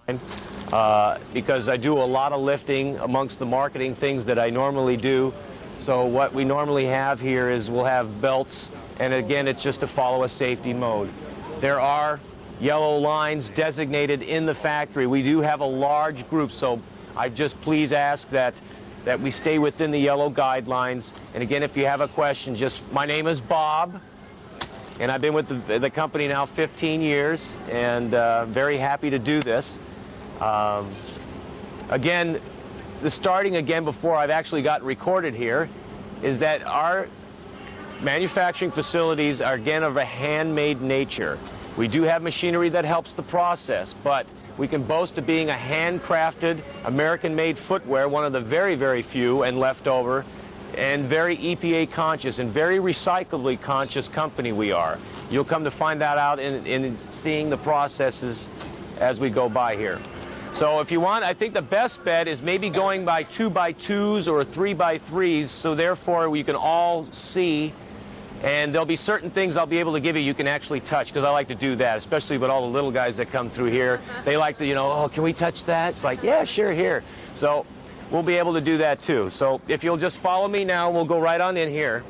because I do a lot of lifting amongst the marketing things that I normally do. So what we normally have here is we'll have belts, and again, it's just to follow a safety mode. There are yellow lines designated in the factory. We do have a large group, so I just please ask that we stay within the yellow guidelines. And again, if you have a question, my name is Bob, and I've been with the company now 15 years, and very happy to do this. Again, starting again before I've actually gotten recorded here, is that our manufacturing facilities are again of a handmade nature. We do have machinery that helps the process, but we can boast of being a handcrafted, American-made footwear, one of the very, very few and left over, and very EPA conscious and very recyclably conscious company we are. You'll come to find that out in seeing the processes as we go by here. So if you want, I think the best bet is maybe going by 2x2s or 3x3s, so therefore we can all see, and there'll be certain things I'll be able to give you can actually touch, because I like to do that, especially with all the little guys that come through here. They like to, oh, can we touch that? It's like, yeah, sure, here. So we'll be able to do that too. So if you'll just follow me now, we'll go right on in here.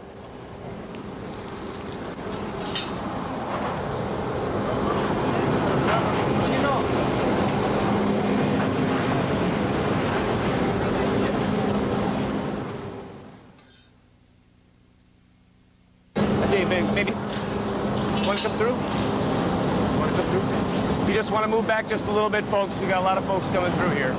Maybe want to come through? Want to come through? You just want to move back just a little bit, folks. We got a lot of folks coming through here.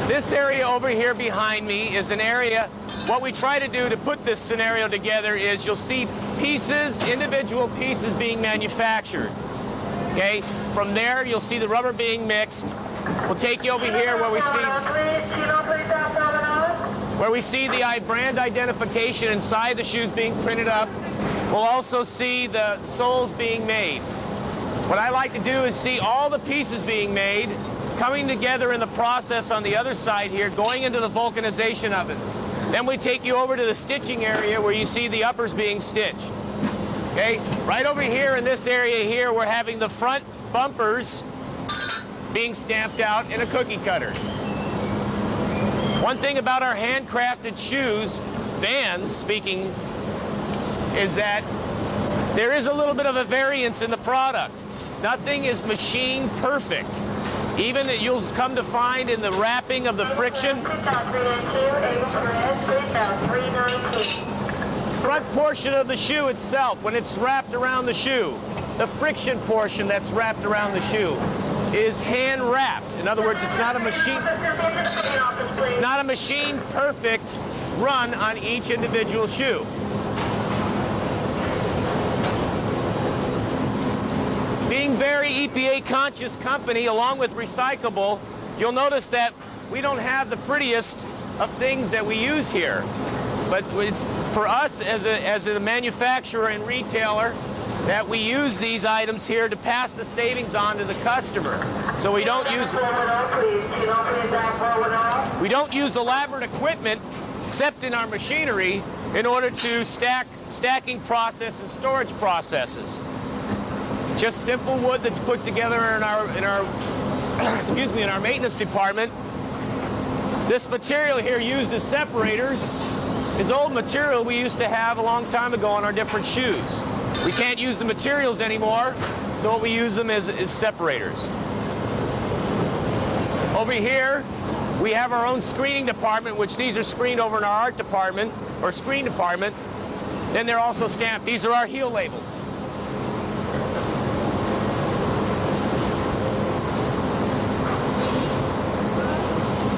This area over here behind me is an area. What we try to do to put this scenario together is you'll see pieces, individual pieces being manufactured. Okay? From there, you'll see the rubber being mixed. We'll take you over here where we see the brand identification inside the shoes being printed up. We'll also see the soles being made. What I like to do is see all the pieces being made, coming together in the process on the other side here, going into the vulcanization ovens. Then we take you over to the stitching area where you see the uppers being stitched. Okay, right over here in this area here, we're having the front bumpers being stamped out in a cookie cutter. One thing about our handcrafted shoes, Vans speaking, is that there is a little bit of a variance in the product. Nothing is machine perfect. Even that you'll come to find in the wrapping of the friction. Front portion of the shoe itself, when it's wrapped around the shoe, the friction portion that's wrapped around the shoe is hand wrapped. In other words, it's not a machine perfect run on each individual shoe. Being very EPA conscious company along with recyclable, you'll notice that we don't have the prettiest of things that we use here. But it's for us as a manufacturer and retailer that we use these items here to pass the savings on to the customer. So we don't use elaborate equipment except in our machinery in order to stacking process and storage processes. Just simple wood that's put together in our excuse me, in our maintenance department. This material here used as separators is old material we used to have a long time ago on our different shoes. We can't use the materials anymore, so what we use them is separators. Over here, we have our own screening department, which these are screened over in our art department, or screen department. Then they're also stamped. These are our heel labels.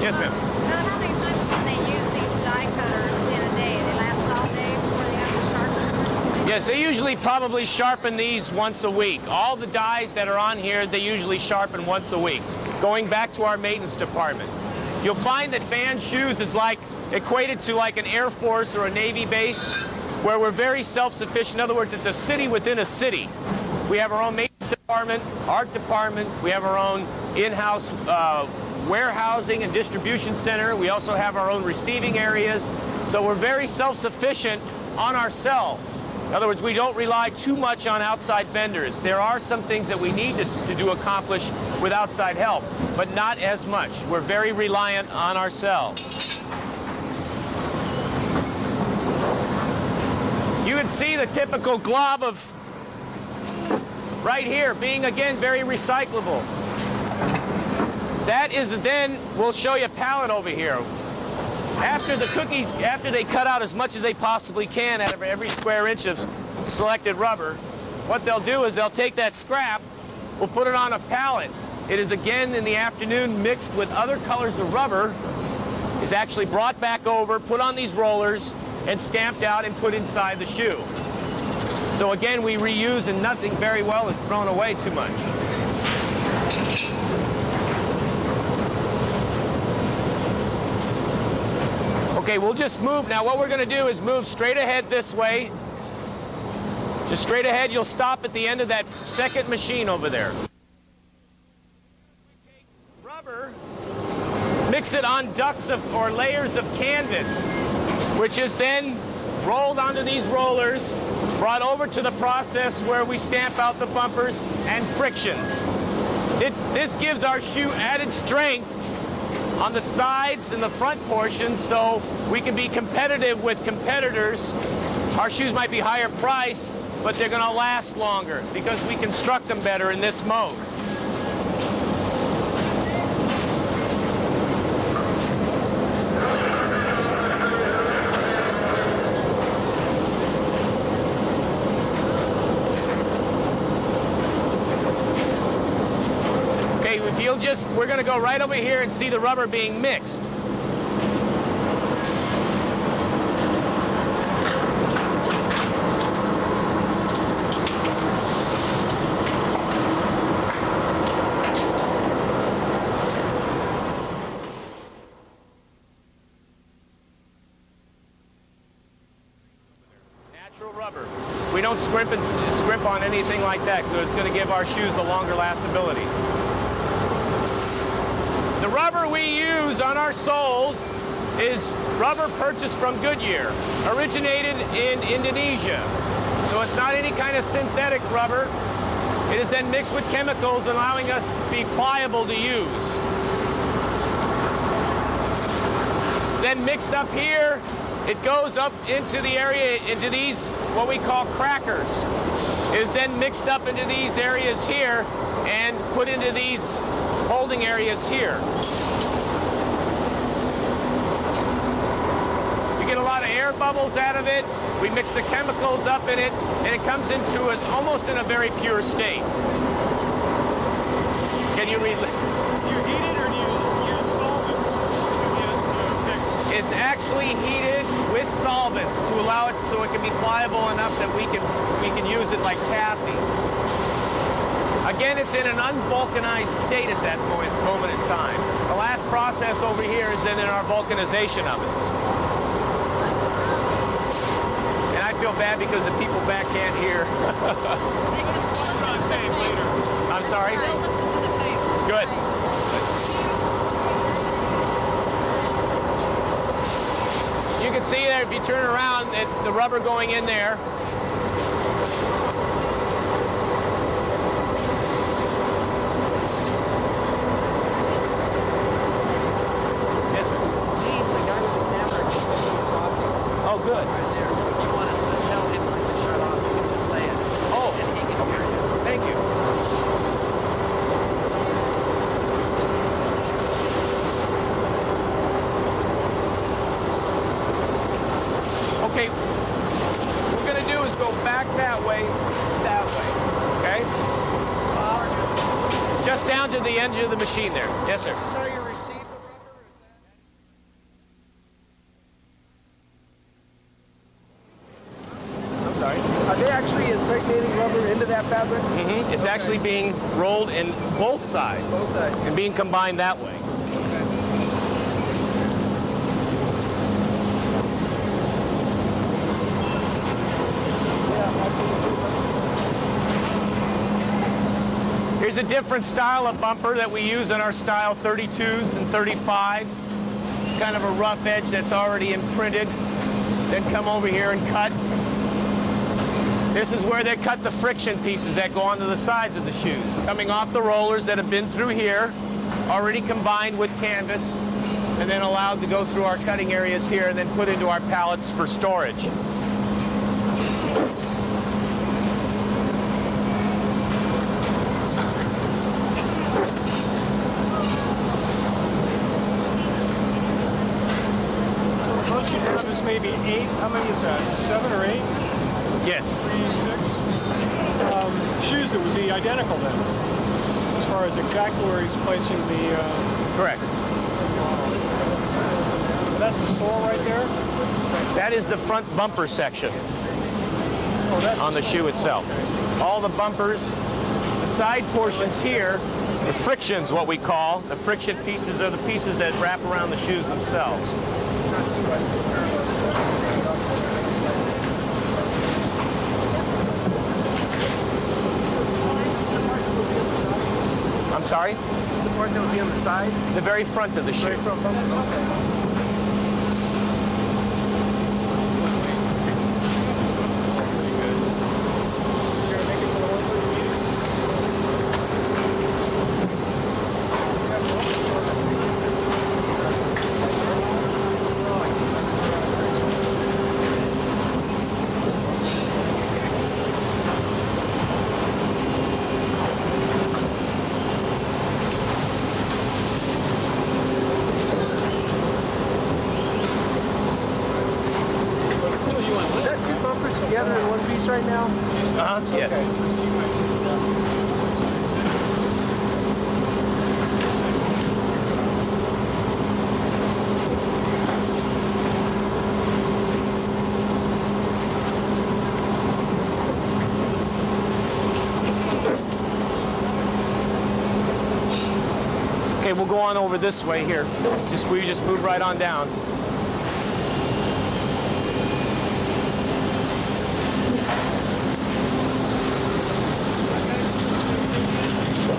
Yes, ma'am. How many times can they use these die cutters in a day? They last all day before they have to sharpen? Yes, they usually probably sharpen these once a week. All the dies that are on here, they usually sharpen once a week. Going back to our maintenance department, you'll find that Vans shoes is like equated to like an Air Force or a Navy base, where we're very self-sufficient. In other words, it's a city within a city. We have our own maintenance department, art department. We have our own in-house warehousing and distribution center. We also have our own receiving areas. So we're very self-sufficient on ourselves. In other words, we don't rely too much on outside vendors. There are some things that we need to accomplish with outside help, but not as much. We're very reliant on ourselves. You can see the typical glob of right here being, again, very recyclable. That is then, we'll show you a pallet over here. After the cookies, after they cut out as much as they possibly can out of every square inch of selected rubber, what they'll do is they'll take that scrap, we'll put it on a pallet. It is again in the afternoon mixed with other colors of rubber, is actually brought back over, put on these rollers, and stamped out and put inside the shoe. So again, we reuse, and nothing very well is thrown away too much. Okay, we'll just move. Now what we're going to do is move straight ahead this way. Just straight ahead, you'll stop at the end of that second machine over there. We take rubber, mix it on ducts or layers of canvas, which is then rolled onto these rollers, brought over to the process where we stamp out the bumpers and frictions. This gives our shoe added strength on the sides and the front portions, so we can be competitive with competitors. Our shoes might be higher priced, but they're going to last longer because we construct them better in this mode. We're going to go right over here and see the rubber being mixed. Natural rubber. We don't scrimp on anything like that, so it's going to give our shoes the longer lastability. The rubber we use on our soles is rubber purchased from Goodyear, originated in Indonesia. So it's not any kind of synthetic rubber. It is then mixed with chemicals, allowing us to be pliable to use. Then mixed up here, it goes up into the area, into these, what we call crackers. It is then mixed up into these areas here and put into these holding areas here. We get a lot of air bubbles out of it. We mix the chemicals up in it, and it comes into us almost in a very pure state. Can you read? Do you heat it or do you use solvents to get it to mix? It's actually heated with solvents to allow it so it can be pliable enough that we can use it like taffy. Again, it's in an unvulcanized state at that moment in time. The last process over here is then in our vulcanization ovens. And I feel bad because the people back can't hear. I'm sorry? Good. You can see there, if you turn around, the rubber going in there. Oh, good. If you want us to tell him to shut off, you can just say it. Oh, and he can hear you. Thank you. Okay, what we're going to do is go back that way, okay? Just down to the end of the machine there. Yes, sir. So you receive the rubber? I'm sorry. Are they actually impregnating rubber into that fabric? Mm-hmm. It's actually being rolled in both sides. Both sides. And being combined that way. Here's a different style of bumper that we use in our style 32s and 35s. Kind of a rough edge that's already imprinted. Then come over here and cut. This is where they cut the friction pieces that go onto the sides of the shoes. Coming off the rollers that have been through here, already combined with canvas, and then allowed to go through our cutting areas here and then put into our pallets for storage. So the most you have is maybe 8. How many is that? 7 or 8? Yes. 3, 6. Shoes that would be identical then, as far as exactly where he's placing the. Correct. That's the sole right there. That is the front bumper section Oh, that's on the shoe itself. All the bumpers, the side portions here, the frictions, what we call, the friction pieces are the pieces that wrap around the shoes themselves. I'm sorry? This is the part that would be on the side. The very front of the shoe. Very front bumper. Okay. Is that two bumpers together in one piece right now? Yes. Okay, we'll go on over this way here. We just move right on down.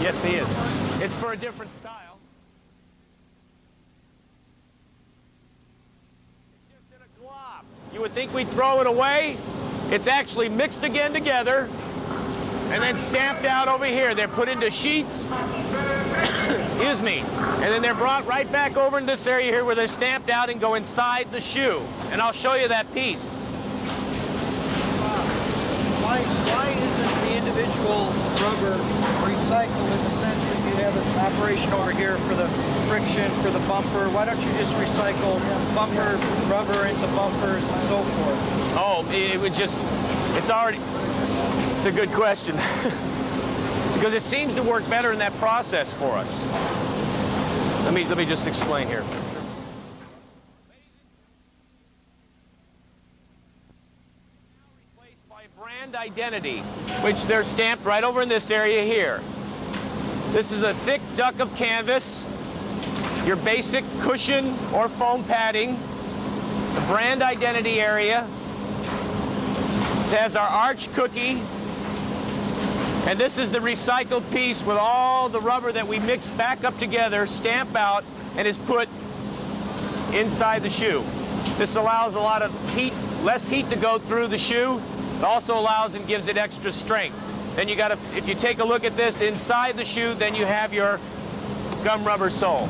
Yes, he is. It's for a different style. It's just in a glob. You would think we'd throw it away. It's actually mixed again together and then stamped out over here. They're put into sheets. Excuse me. And then they're brought right back over in this area here where they're stamped out and go inside the shoe. And I'll show you that piece. Why isn't the individual rubber recycled in the sense that you have an operation over here for the friction, for the bumper? Why don't you just recycle bumper rubber into bumpers and so forth? Oh, it would just, it's already, it's a good question. Because it seems to work better in that process for us. Let me just explain here. Replaced by brand identity, which they're stamped right over in this area here. This is a thick duck of canvas, your basic cushion or foam padding, the brand identity area. This has our arch cookie, and this is the recycled piece with all the rubber that we mix back up together, stamp out, and is put inside the shoe. This allows a lot of heat, less heat to go through the shoe. It also allows and gives it extra strength. Then you got to, if you take a look at this inside the shoe, then you have your gum rubber sole.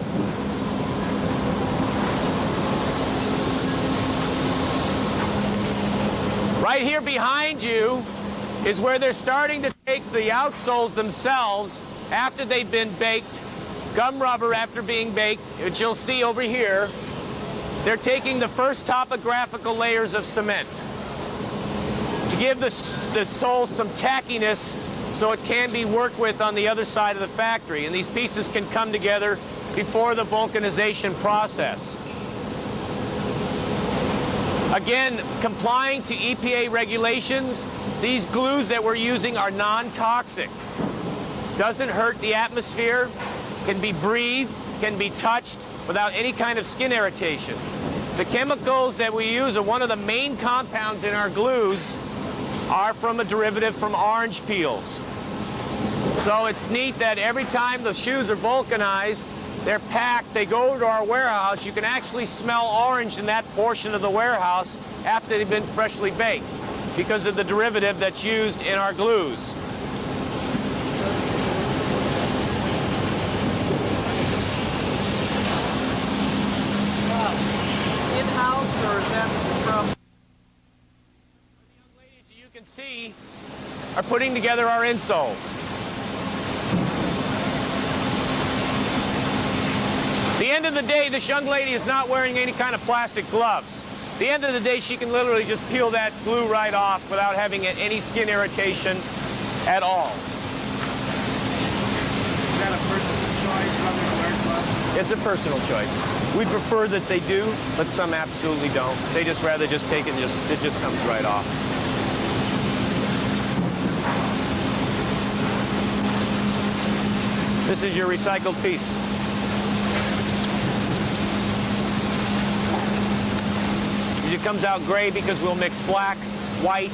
Right here behind you is where they're starting to take the outsoles themselves after they've been baked, gum rubber after being baked, which you'll see over here. They're taking the first topographical layers of cement to give the sole some tackiness so it can be worked with on the other side of the factory. And these pieces can come together before the vulcanization process. Again, complying to EPA regulations, these glues that we're using are non-toxic. Doesn't hurt the atmosphere, can be breathed, can be touched without any kind of skin irritation. The chemicals that we use are one of the main compounds in our glues are from a derivative from orange peels. So it's neat that every time the shoes are vulcanized, they're packed, they go to our warehouse. You can actually smell orange in that portion of the warehouse after they've been freshly baked. because of the derivative that's used in our glues. In-house, or is that from? The young ladies, you can see, are putting together our insoles. At the end of the day, this young lady is not wearing any kind of plastic gloves. At the end of the day, she can literally just peel that glue right off without having any skin irritation at all. Is that a personal choice whether to wear gloves? It's a personal choice. We prefer that they do, but some absolutely don't. They just rather just take it and it just comes right off. This is your recycled piece. It comes out gray because we'll mix black, white,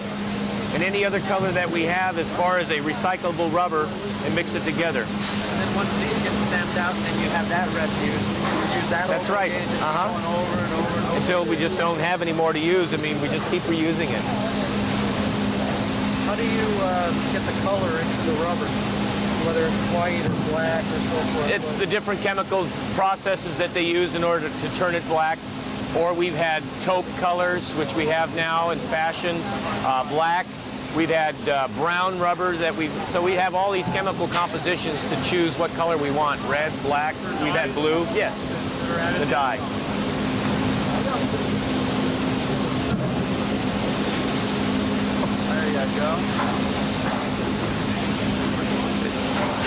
and any other color that we have as far as a recyclable rubber and mix it together. And then once these get stamped out, then you have that refuse. You use that That's over right. again, just keep going over and over and over. Until we just don't have any more to use. I mean, we just keep reusing it. How do you get the color into the rubber? Whether it's white or black or so forth? It's the different chemicals, processes that they use in order to turn it black. Or we've had taupe colors, which we have now in fashion, black. We've had brown rubber so we have all these chemical compositions to choose what color we want. Red, black, we've had blue. Yes, the dye. There you go.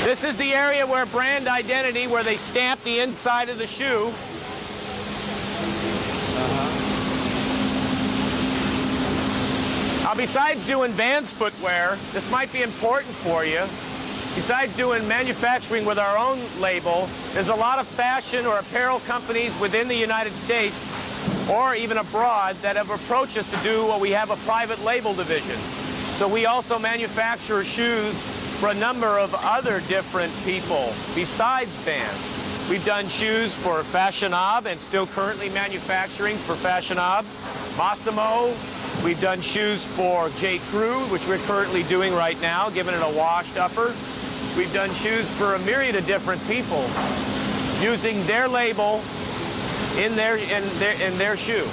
This is the area where brand identity, where they stamp the inside of the shoe. Now, besides doing Vans footwear, this might be important for you. Besides doing manufacturing with our own label, there's a lot of fashion or apparel companies within the United States or even abroad that have approached us to do what we have a private label division. So we also manufacture shoes for a number of other different people besides Vans. We've done shoes for Fashionab and still currently manufacturing for Fashionab, Massimo. We've done shoes for J. Crew, which we're currently doing right now, giving it a washed upper. We've done shoes for a myriad of different people using their label in their shoe,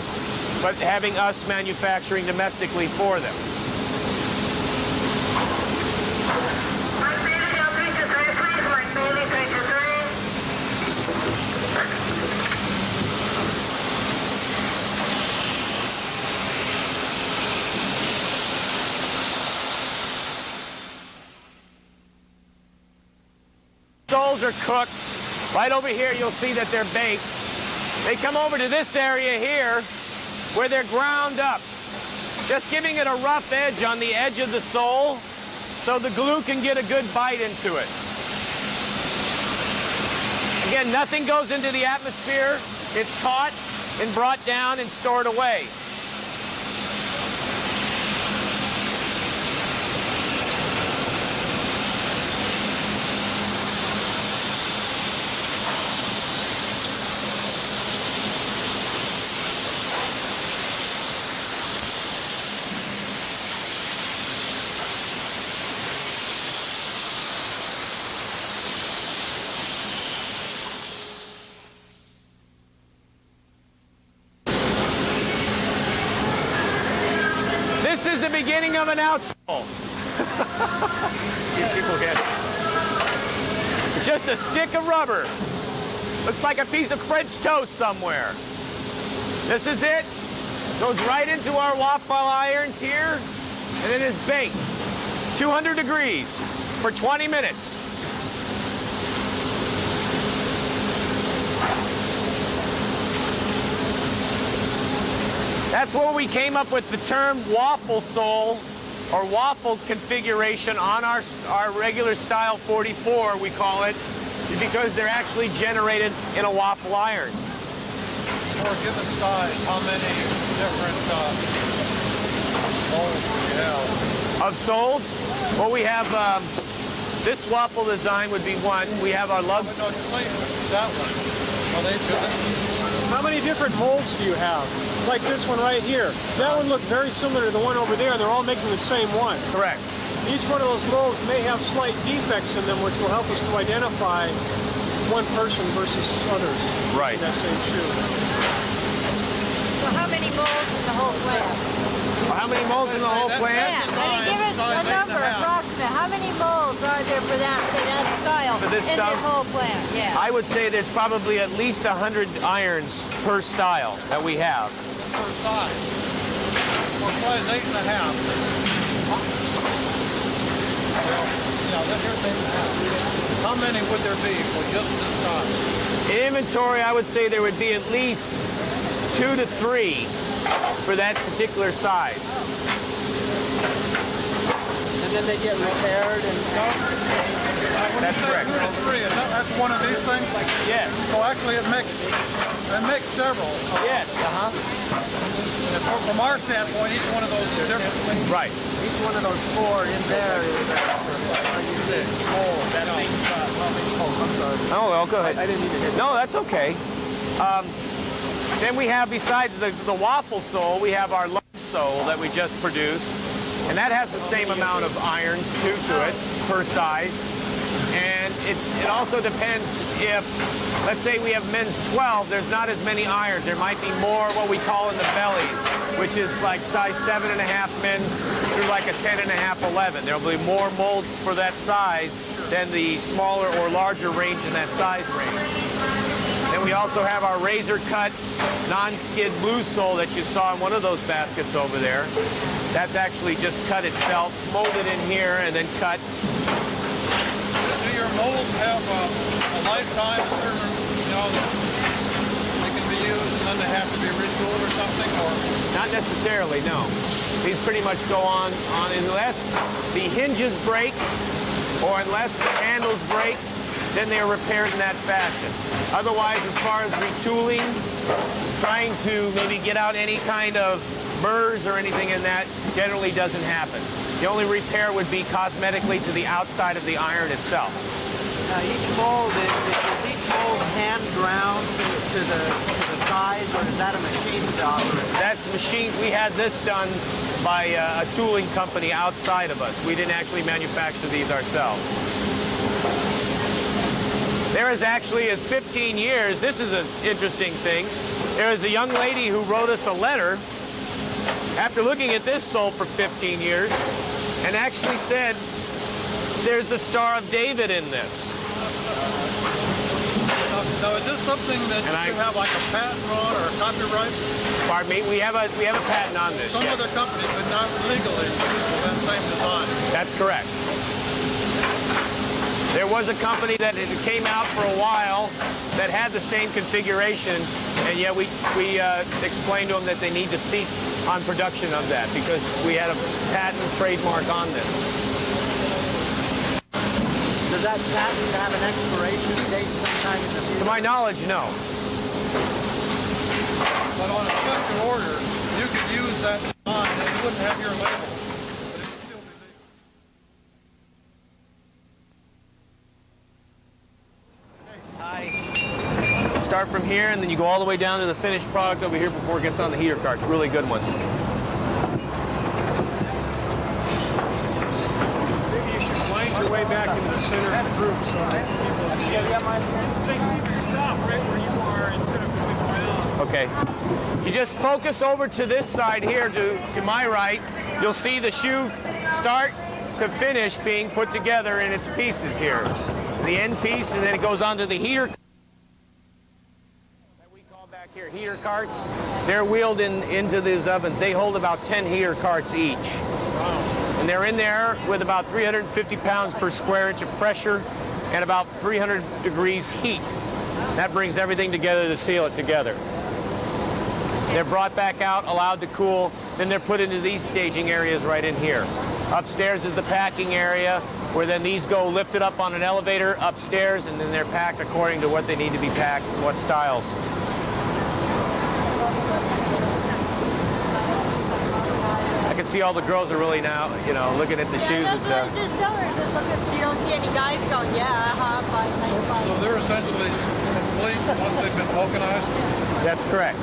but having us manufacturing domestically for them. Soles are cooked. Right over here, you'll see that they're baked. They come over to this area here where they're ground up, just giving it a rough edge on the edge of the sole so the glue can get a good bite into it. Again, nothing goes into the atmosphere. It's caught and brought down and stored away. This is the beginning of an outsole. These people get it. It's just a stick of rubber. Looks like a piece of French toast somewhere. This is it. Goes right into our waffle irons here, and it is baked. 200 degrees for 20 minutes. That's where we came up with the term waffle sole or waffle configuration on our regular style 44, we call it, because they're actually generated in a waffle iron. For a given size, how many different molds do you have? Of soles? Well, we have this waffle design would be one. We have our lugs. No, that one. Are they good? many different molds do you have? Like this one right here. That one looked very similar to the one over there. They're all making the same one. Correct. Each one of those molds may have slight defects in them, which will help us to identify one person versus others Right. in that same shoe. So how many molds in the whole plant? Well, how many molds in the whole plant? Yeah, I mean, give us a number, approximate. How many molds are there for that style For this in stuff? this whole plant? Yeah. I would say there's probably at least 100 irons per style that we have. Per size. For size 8.5. Well, yeah, here's 8.5. How many would there be for just this size? In inventory, I would say there would be at least 2 to 3 for that particular size. And then they get repaired and That's correct. 2 to 3, that's one of these things? Yes. So actually it makes several. Yes. And from our standpoint, each one of those is different. Right. each one of those 4 in there is I'm sorry. Oh, well, go ahead. I didn't mean to hit. No, that's okay. Then we have, besides the waffle sole, we have our lunch sole that we just produced. And that has the same amount of irons, too, to it, per size. And it also depends if, let's say we have men's 12, there's not as many irons. There might be more what we call in the belly, which is like size 7.5 men's through like a 10.5, 11. There'll be more molds for that size than the smaller or larger range in that size range. Then we also have our razor cut non-skid blue sole that you saw in one of those baskets over there. That's actually just cut itself, molded in here, and then cut. Do your molds have a lifetime, a certain, they can be used and then they have to be retooled or something, or? Not necessarily, no. These pretty much go on unless the hinges break or unless the handles break, then they are repaired in that fashion. Otherwise, as far as retooling, trying to maybe get out any kind of burrs or anything in that generally doesn't happen. The only repair would be cosmetically to the outside of the iron itself. Each mold, is each mold hand ground to the size, or is that a machine job? That's machined. We had this done by a tooling company outside of us. We didn't actually manufacture these ourselves. There is actually, as 15 years, this is an interesting thing. There is a young lady who wrote us a letter after looking at this sole for 15 years and actually said, there's the Star of David in this. Now, is this something that you have like a patent on or a copyright? Pardon me, we have a patent on this. Some yes. other company could not legally use that same design. That's correct. There was a company that came out for a while that had the same configuration, and yet we explained to them that they need to cease on production of that because we had a patent trademark on this. Does that patent have an expiration date sometime in the future? To my knowledge, no. But on a special order, you could use that design and you wouldn't have your label. But it would still be legal. Start from here, and then you go all the way down to the finished product over here before it gets on the heater carts. Really good one. Maybe you should wind your way back into the center of the group so that people they see your stop right where you are instead of going around. Okay. You just focus over to this side here, to my right. You'll see the shoe start to finish being put together in its pieces here. The end piece, and then it goes onto the heater. Back here, heater carts. They're wheeled into these ovens. They hold about 10 heater carts each. Wow. And they're in there with about 350 pounds per square inch of pressure and about 300 degrees heat. That brings everything together to seal it together. They're brought back out, allowed to cool, then they're put into these staging areas right in here. Upstairs is the packing area, where then these go lifted up on an elevator upstairs, and then they're packed according to what they need to be packed, what styles. I can see all the girls are really now, looking at the shoes and stuff. Just tell her, just look at, you don't see any guys going, yeah, So they're essentially complete once they've been vulcanized? That's correct.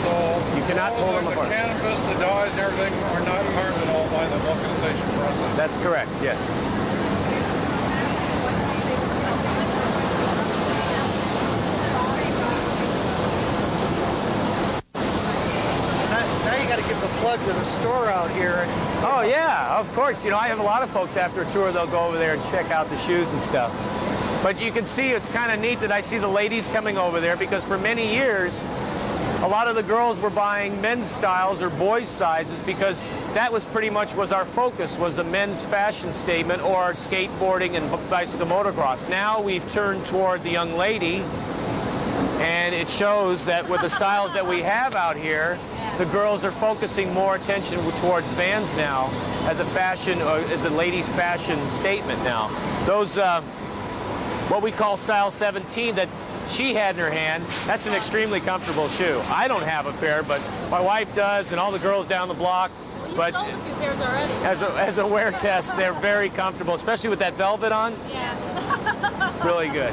So You cannot all pull of them apart. The canvas, the dyes, and everything are not harmed at all by the vulcanization process. That's correct, yes. Now you got to give the plug to the store out here. Oh yeah, of course. You know, I have a lot of folks after a tour, they'll go over there and check out the shoes and stuff. But you can see it's kind of neat that I see the ladies coming over there, because for many years, a lot of the girls were buying men's styles or boys' sizes, because that was pretty much was our focus, was the men's fashion statement or skateboarding and bicycle motocross. Now we've turned toward the young lady, and it shows that with the styles that we have out here, the girls are focusing more attention towards Vans now as a fashion, or as a ladies' fashion statement now. Those, what we call Style 17 that she had in her hand, that's an extremely comfortable shoe. I don't have a pair, but my wife does, and all the girls down the block. Well, you But sold a few pairs already. as a wear test, they're very comfortable, especially with that velvet on. Yeah. Really good.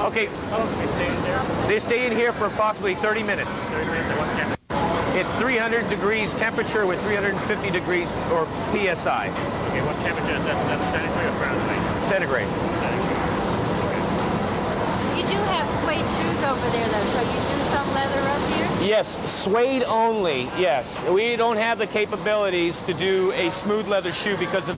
Okay. How long do we stay in there? They stay in here for approximately 30 minutes. 30 minutes at what temperature? It's 300 degrees temperature with 350 degrees or PSI, Okay, what temperature is that? That's centigrade or Fahrenheit? centigrade. You do have suede shoes over there, though, so you do some leather up here? Yes, suede only, yes. We don't have the capabilities to do a smooth leather shoe because of